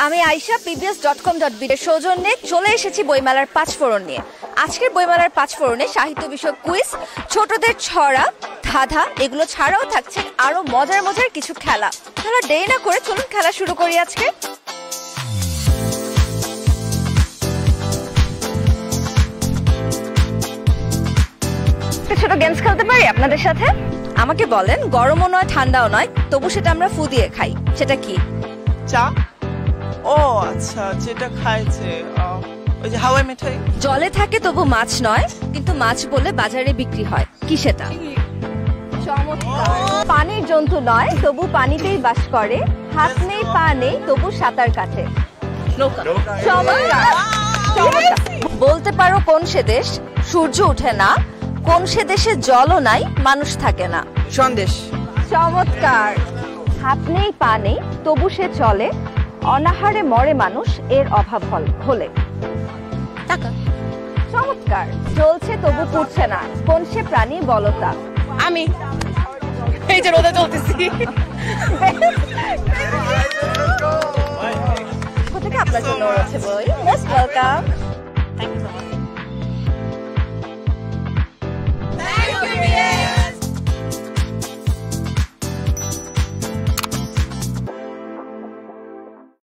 আমি আয়শা pbs.com.bd এর সৌজন্যে চলে এসেছি বইমেলার 5 ফোড়ন নিয়ে। আজকের বইমেলার 5 ফোড়নে সাহিত্য বিষয়ক কুইজ, ছোটদের ছড়া, ধাঁধা এগুলো ছাড়াও থাকছে আরো মজার মজার কিছু খেলা। তাহলে দেরি না করে চলুন খেলা শুরু করি আজকে। ছোট গেমস খেলতে পারি আপনাদের সাথে? আমাকে বলেন, গরমও নয় ঠান্ডাও নয়, তবু সেটা আমরা ফু দিয়ে খাই, সেটা কি? চা। ও আচ্ছা, যেটা খাইছে ওই যে হাওয়াই মিঠাই। জলে থাকে তবু মাছ নয়, কিন্তু মাছ বলে বাজারে বিক্রি হয়, কি সেটা? চমৎকার। পানির জন্তু নয়, তবু পানিতেই বাস করে, হাত নেই পা নেই, তবু সাঁতার কাটে। চমৎকার। বলতে পারো কোন সে দেশ সূর্য ওঠে না, কোন সে দেশে জলও নাই, মানুষ থাকে না? সন্দেশ। চমৎকার। হাত নেই পা নেই, তবু সে চলে, অনাহারে মরে মানুষ এর অভাব হলে। টাকা। চমৎকার। চলছে তবু পুড়ছে না, কোন সে প্রাণী বলতা? আমি এই যে রোদে চলতেছি। কোথা থেকে আপনার জন্য আছে বই? Most welcome.